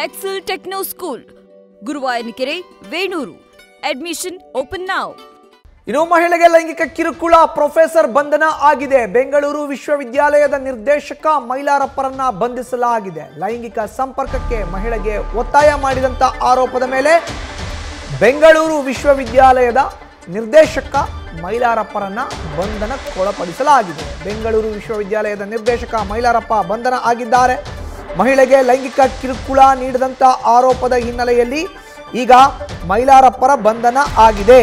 Excel Techno School, Guruvayanakere, Venur. Admission open now. ಇನ್ನು ಮಹಿಳೆಗೆ ಲೈಂಗಿಕ ಕಿರುಕುಳ ಪ್ರೊಫೆಸರ್ ಬಂಧನ ಆಗಿದೆ. ಬೆಂಗಳೂರು ವಿಶ್ವವಿದ್ಯಾಲಯದ ನಿರ್ದೇಶಕ ಮೈಲಾರಪ್ಪರನ್ನ ಬಂಧಿಸಲಾಗಿದೆ. ಲೈಂಗಿಕ ಸಂಪರ್ಕಕ್ಕೆ ಮಹಿಳೆಗೆ ಒತ್ತಾಯ ಮಾಡಿದಂತ ಆರೋಪದ ಮೇಲೆ ಬೆಂಗಳೂರು ವಿಶ್ವವಿದ್ಯಾಲಯದ ನಿರ್ದೇಶಕ ಮೈಲಾರಪ್ಪರನ್ನ ಬಂಧನಕ್ಕೊಳಪಡಿಸಲಾಗಿದೆ. ಬೆಂಗಳೂರು ವಿಶ್ವವಿದ್ಯಾಲಯದ ನಿರ್ದೇಶಕ ಮೈಲಾರಪ್ಪ ಬಂಧನ ಆಗಿದ್ದಾರೆ. ಮಹಿಳೆಗೆ ಲೈಂಗಿಕ ಕಿರುಕುಳ ನೀಡಿದಂತ ಆರೋಪದ ಹಿನ್ನೆಲೆಯಲ್ಲಿ ಈಗ ಮೈಲಾರಪ್ಪರ ಬಂಧನ ಆಗಿದೆ.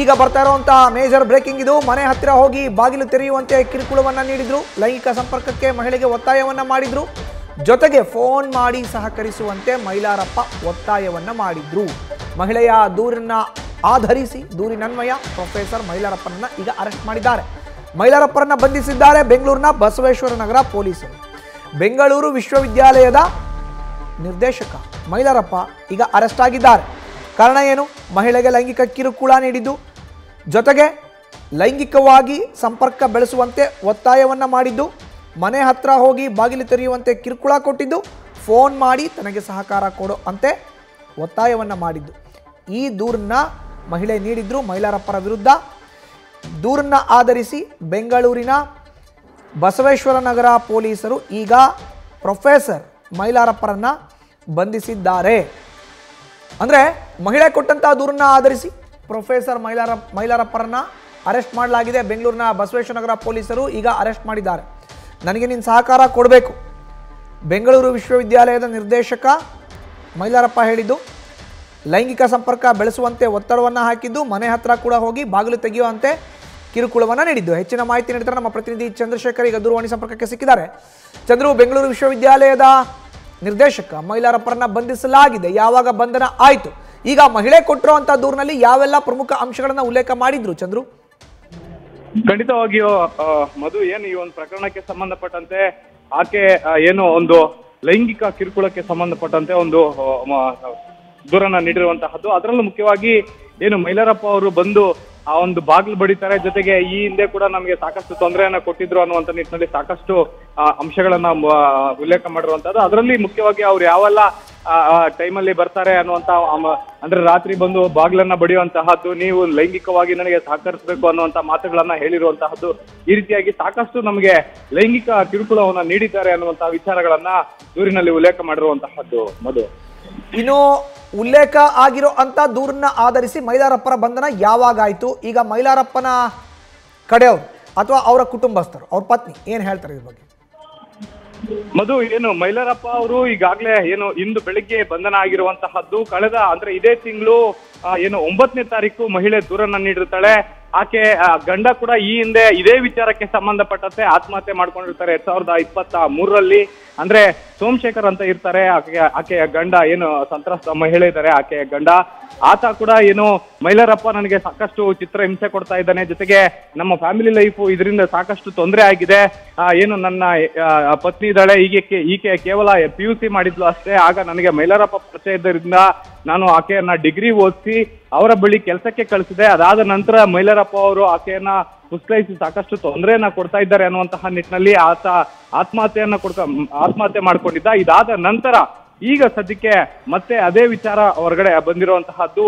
ಈಗ ಬರ್ತಾ ಇರುವಂತಹ ಮೇಜರ್ ಬ್ರೇಕಿಂಗ್ ಇದು. ಮನೆ ಹತ್ತಿರ ಹೋಗಿ ಬಾಗಿಲು ತೆರೆಯುವಂತೆ ಕಿರುಕುಳವನ್ನ ನೀಡಿದ್ರು. ಲೈಂಗಿಕ ಸಂಪರ್ಕಕ್ಕೆ ಮಹಿಳೆಗೆ ಒತ್ತಾಯವನ್ನ ಮಾಡಿದ್ರು. ಜೊತೆಗೆ ಫೋನ್ ಮಾಡಿ ಸಹಕರಿಸುವಂತೆ ಮೈಲಾರಪ್ಪ ಒತ್ತಾಯವನ್ನ ಮಾಡಿದ್ರು. ಮಹಿಳೆಯ ದೂರನ್ನ ಆಧರಿಸಿ ದೂರಿನನ್ವಯ ಪ್ರೊಫೆಸರ್ ಮೈಲಾರಪ್ಪನನ್ನ ಈಗ ಅರೆಸ್ಟ್ ಮಾಡಿದ್ದಾರೆ. ಮೈಲಾರಪ್ಪರನ್ನ ಬಂಧಿಸಿದ್ದಾರೆ ಬೆಂಗಳೂರಿನ ಬಸವೇಶ್ವರ ನಗರ ಪೊಲೀಸರು. ಬೆಂಗಳೂರು ವಿಶ್ವವಿದ್ಯಾಲಯದ ನಿರ್ದೇಶಕ ಮೈಲಾರಪ್ಪ ಈಗ ಅರೆಸ್ಟ್ ಆಗಿದ್ದಾರೆ. ಕಾರಣ ಏನು? ಮಹಿಳೆಗೆ ಲೈಂಗಿಕ ಕಿರುಕುಳ ನೀಡಿದ್ದು, ಜೊತೆಗೆ ಲೈಂಗಿಕವಾಗಿ ಸಂಪರ್ಕ ಬೆಳೆಸುವಂತೆ ಒತ್ತಾಯವನ್ನು ಮಾಡಿದ್ದು, ಮನೆ ಹತ್ರ ಹೋಗಿ ಬಾಗಿಲು ತೆರೆಯುವಂತೆ ಕಿರುಕುಳ ಕೊಟ್ಟಿದ್ದು, ಫೋನ್ ಮಾಡಿ ತನಗೆ ಸಹಕಾರ ಕೊಡು ಅಂತೆ ಒತ್ತಾಯವನ್ನು ಮಾಡಿದ್ದು. ಈ ದೂರನ್ನ ಮಹಿಳೆ ನೀಡಿದ್ರು ಮೈಲಾರಪ್ಪರ ವಿರುದ್ಧ. ದೂರನ್ನ ಆಧರಿಸಿ ಬೆಂಗಳೂರಿನ ಬಸವೇಶ್ವರ ನಗರ ಪೊಲೀಸರು ಈಗ ಪ್ರೊಫೆಸರ್ ಮೈಲಾರಪ್ಪರನ್ನ ಬಂಧಿಸಿದ್ದಾರೆ. ಅಂದರೆ ಮಹಿಳೆ ಕೊಟ್ಟಂತಹ ದೂರನ್ನ ಆಧರಿಸಿ ಪ್ರೊಫೆಸರ್ ಮೈಲಾರಪ್ಪರನ್ನ ಅರೆಸ್ಟ್ ಮಾಡಲಾಗಿದೆ. ಬೆಂಗಳೂರಿನ ಬಸವೇಶ್ವರ ನಗರ ಪೊಲೀಸರು ಈಗ ಅರೆಸ್ಟ್ ಮಾಡಿದ್ದಾರೆ. ನನಗೆ ನಿನ್ನ ಸಹಕಾರ ಕೊಡಬೇಕು, ಬೆಂಗಳೂರು ವಿಶ್ವವಿದ್ಯಾಲಯದ ನಿರ್ದೇಶಕ ಮೈಲಾರಪ್ಪ ಹೇಳಿದ್ದು. ಲೈಂಗಿಕ ಸಂಪರ್ಕ ಬೆಳೆಸುವಂತೆ ಒತ್ತಡವನ್ನು ಹಾಕಿದ್ದು, ಮನೆ ಹತ್ರ ಕೂಡ ಹೋಗಿ ಬಾಗಿಲು ತೆಗೆಯುವಂತೆ ಕಿರುಕುಳವನ್ನು ನೀಡಿದ್ದು. ಹೆಚ್ಚಿನ ಮಾಹಿತಿ ನೀಡಿದರೆ ನಮ್ಮ ಪ್ರತಿನಿಧಿ ಚಂದ್ರಶೇಖರ್ ಈಗ ದೂರವಾಣಿ ಸಂಪರ್ಕಕ್ಕೆ ಸಿಕ್ಕಿದ್ದಾರೆ. ಚಂದ್ರು, ಬೆಂಗಳೂರು ವಿಶ್ವವಿದ್ಯಾಲಯದ ನಿರ್ದೇಶಕ ಮೈಲಾರಪ್ಪರನ್ನ ಬಂಧಿಸಲಾಗಿದೆ. ಯಾವಾಗ ಬಂಧನ ಆಯಿತು? ಈಗ ಮಹಿಳೆ ಕೊಟ್ಟಿರುವಂತ ದೂರಿನಲ್ಲಿ ಯಾವೆಲ್ಲ ಪ್ರಮುಖ ಅಂಶಗಳನ್ನ ಉಲ್ಲೇಖ ಮಾಡಿದ್ರು ಚಂದ್ರು? ಖಂಡಿತವಾಗಿಯೂ ಮಧು, ಏನು ಈ ಒಂದು ಪ್ರಕರಣಕ್ಕೆ ಸಂಬಂಧಪಟ್ಟಂತೆ ಆಕೆ ಏನು ಒಂದು ಲೈಂಗಿಕ ಕಿರುಕುಳಕ್ಕೆ ಸಂಬಂಧಪಟ್ಟಂತೆ ಒಂದು ದೂರನ್ನ ನೀಡಿರುವಂತಹದ್ದು. ಅದರಲ್ಲೂ ಮುಖ್ಯವಾಗಿ ಏನು ಮೈಲಾರಪ್ಪ ಅವರು ಬಂದು ಆ ಒಂದು ಬಾಗಿಲು ಬಡಿತಾರೆ, ಜೊತೆಗೆ ಈ ಹಿಂದೆ ಕೂಡ ನಮಗೆ ಸಾಕಷ್ಟು ತೊಂದರೆಯನ್ನ ಕೊಟ್ಟಿದ್ರು ಅನ್ನುವಂಥ ನಿಟ್ಟಿನಲ್ಲಿ ಸಾಕಷ್ಟು ಅಂಶಗಳನ್ನ ಉಲ್ಲೇಖ ಮಾಡಿರುವಂತದ್ದು. ಅದರಲ್ಲಿ ಮುಖ್ಯವಾಗಿ ಅವ್ರು ಯಾವೆಲ್ಲ ಟೈಮಲ್ಲಿ ಬರ್ತಾರೆ ಅನ್ನುವಂತ, ಅಂದ್ರೆ ರಾತ್ರಿ ಬಂದು ಬಾಗಿಲನ್ನ ಬಡಿಯುವಂತಹದ್ದು, ನೀವು ಲೈಂಗಿಕವಾಗಿ ನನಗೆ ಸಹಕರಿಸಬೇಕು ಅನ್ನುವಂತ ಮಾತುಗಳನ್ನ ಹೇಳಿರುವಂತಹದ್ದು. ಈ ರೀತಿಯಾಗಿ ಸಾಕಷ್ಟು ನಮಗೆ ಲೈಂಗಿಕ ಕಿರುಕುಳವನ್ನ ನೀಡಿದ್ದಾರೆ ಅನ್ನುವಂತಹ ವಿಚಾರಗಳನ್ನ ದೂರಿನಲ್ಲಿ ಉಲ್ಲೇಖ ಮಾಡಿರುವಂತಹದ್ದು ಮಧು. ಇನ್ನು ಉಲ್ಲೇಖ ಆಗಿರೋ ಅಂತ ದೂರನ್ನ ಆಧರಿಸಿ ಮೈಲಾರಪ್ಪರ ಬಂಧನ ಯಾವಾಗ ಆಯ್ತು? ಈಗ ಮೈಲಾರಪ್ಪನ ಕಡೆಯವರು ಅಥವಾ ಅವರ ಕುಟುಂಬಸ್ಥರು, ಅವ್ರ ಪತ್ನಿ ಏನ್ ಹೇಳ್ತಾರೆ ಇದ್ರ ಬಗ್ಗೆ? ಮಧು, ಏನು ಮೈಲಾರಪ್ಪ ಅವರು ಈಗಾಗಲೇ ಏನು ಇಂದು ಬೆಳಿಗ್ಗೆ ಬಂಧನ ಆಗಿರುವಂತಹದ್ದು. ಕಳೆದ ಅಂದ್ರೆ ಇದೇ ತಿಂಗಳು ಏನು 9ನೇ ತಾರೀಕು ಮಹಿಳೆ ದೂರನ್ನ ನೀಡಿರ್ತಾಳೆ. ಆಕೆ ಗಂಡ ಕೂಡ ಈ ಹಿಂದೆ ಇದೇ ವಿಚಾರಕ್ಕೆ ಸಂಬಂಧಪಟ್ಟಂತೆ ಆತ್ಮಹತ್ಯೆ ಮಾಡ್ಕೊಂಡಿರ್ತಾರೆ 2023ರಲ್ಲಿ. ಅಂದ್ರೆ ಸೋಮಶೇಖರ್ ಅಂತ ಇರ್ತಾರೆ, ಆಕೆಯ ಗಂಡ ಏನು ಸಂತ್ರಸ್ತ ಮಹಿಳೆ ಇದ್ದಾರೆ, ಆಕೆಯ ಗಂಡ. ಆತ ಕೂಡ ಏನು ಮೈಲಾರಪ್ಪ ನನಗೆ ಸಾಕಷ್ಟು ಚಿತ್ರ ಹಿಂಸೆ ಕೊಡ್ತಾ ಇದ್ದಾನೆ, ಜೊತೆಗೆ ನಮ್ಮ ಫ್ಯಾಮಿಲಿ ಲೈಫ್ ಇದರಿಂದ ಸಾಕಷ್ಟು ತೊಂದರೆ ಆಗಿದೆ. ಏನು ನನ್ನ ಪತ್ನಿ ಇದ್ದಾಳೆ, ಈಕೆ ಕೇವಲ PUC ಮಾಡಿದ್ಲು ಅಷ್ಟೇ. ಆಗ ನನಗೆ ಮೈಲಾರಪ್ಪ ಪರಿಚಯ ಇದ್ದರಿಂದ ನಾನು ಆಕೆಯನ್ನ ಡಿಗ್ರಿ ಓದಿಸಿ ಅವರ ಬಳಿ ಕೆಲಸಕ್ಕೆ ಕಳಿಸಿದೆ. ಅದಾದ ನಂತರ ಮೈಲಾರಪ್ಪ ಅವರು ಆಕೆಯನ್ನ ಪುಸ್ಲೈಸಿ ಸಾಕಷ್ಟು ತೊಂದರೆಯನ್ನ ಕೊಡ್ತಾ ಇದ್ದಾರೆ ಅನ್ನುವಂತಹ ನಿಟ್ಟಿನಲ್ಲಿ ಆತ ಆತ್ಮಹತ್ಯೆ ಮಾಡ್ಕೊಂಡಿದ್ದ. ಇದಾದ ನಂತರ ಈಗ ಸದ್ಯಕ್ಕೆ ಮತ್ತೆ ಅದೇ ವಿಚಾರ ಹೊರಗಡೆ ಬಂದಿರುವಂತಹದ್ದು.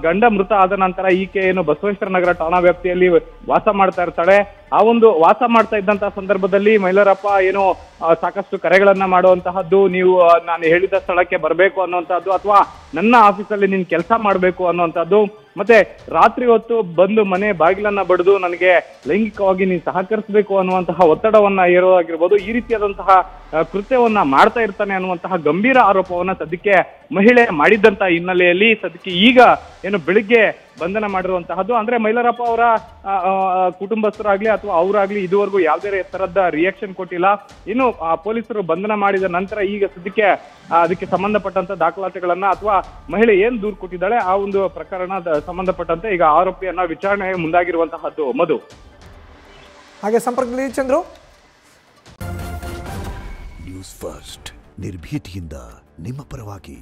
ಗಂಡ ಮೃತ ಆದ ನಂತರ ಈಕೆ ಏನು ಬಸವೇಶ್ವರ ನಗರ ಠಾಣಾ ವ್ಯಾಪ್ತಿಯಲ್ಲಿ ವಾಸ ಮಾಡ್ತಾ ಇರ್ತಾಳೆ. ಆ ಒಂದು ವಾಸ ಮಾಡ್ತಾ ಇದ್ದಂತಹ ಸಂದರ್ಭದಲ್ಲಿ ಮೈಲಾರಪ್ಪ ಏನು ಸಾಕಷ್ಟು ಕರೆಗಳನ್ನ ಮಾಡುವಂತಹದ್ದು, ನೀವು ನಾನು ಹೇಳಿದ ಸ್ಥಳಕ್ಕೆ ಬರಬೇಕು ಅನ್ನುವಂಥದ್ದು, ಅಥವಾ ನನ್ನ ಆಫೀಸಲ್ಲಿ ನೀನು ಕೆಲಸ ಮಾಡಬೇಕು ಅನ್ನುವಂಥದ್ದು, ಮತ್ತೆ ರಾತ್ರಿ ಹೊತ್ತು ಬಂದು ಮನೆ ಬಾಗಿಲನ್ನ ಬಡಿದು ನನಗೆ ಲೈಂಗಿಕವಾಗಿ ನೀನು ಸಹಕರಿಸಬೇಕು ಅನ್ನುವಂತಹ ಒತ್ತಡವನ್ನ ಏರೋದಾಗಿರ್ಬೋದು. ಈ ರೀತಿಯಾದಂತಹ ಕೃತ್ಯವನ್ನ ಮಾಡ್ತಾ ಇರ್ತಾನೆ ಅನ್ನುವಂತಹ ಗಂಭೀರ ಆರೋಪವನ್ನ ಸದ್ಯಕ್ಕೆ ಮಹಿಳೆ ಮಾಡಿದ್ದಂತ ಹಿನ್ನೆಲೆಯಲ್ಲಿ ಸದ್ಯಕ್ಕೆ ಈಗ ಏನು ಬೆಳಿಗ್ಗೆ ಬಂಧನ ಮಾಡಿರುವಂತಹದ್ದು. ಅಂದ್ರೆ ಮೈಲಾರಪ್ಪ ಅವರ ಕುಟುಂಬಸ್ಥರಾಗ್ಲಿ ಅಥವಾ ಅವರಾಗ್ಲಿ ಇದುವರೆಗೂ ಯಾವುದೇ ತರಹದ ರಿಯಾಕ್ಷನ್ ಕೊಟ್ಟಿಲ್ಲ. ಇನ್ನು ಪೊಲೀಸರು ಬಂಧನ ಮಾಡಿದ ನಂತರ ಈಗ ಸದ್ಯಕ್ಕೆ ಅದಕ್ಕೆ ಸಂಬಂಧಪಟ್ಟಂತ ದಾಖಲಾತಿಗಳನ್ನ ಅಥವಾ ಮಹಿಳೆ ಏನ್ ದೂರು ಕೊಟ್ಟಿದ್ದಾಳೆ ಆ ಒಂದು ಪ್ರಕರಣದ ಸಂಬಂಧಪಟ್ಟಂತೆ ಈಗ ಆರೋಪಿಯನ್ನ ವಿಚಾರಣೆಗೆ ಮುಂದಾಗಿರುವಂತಹದ್ದು ಮಧು. ಹಾಗೆ ಸಂಪರ್ಕದಲ್ಲಿ ಚಂದ್ರು. ನ್ಯೂಸ್ ಫಸ್ಟ್ ನಿರ್ಭೀತಿಯಿಂದ ನಿಮ್ಮ ಪರವಾಗಿ.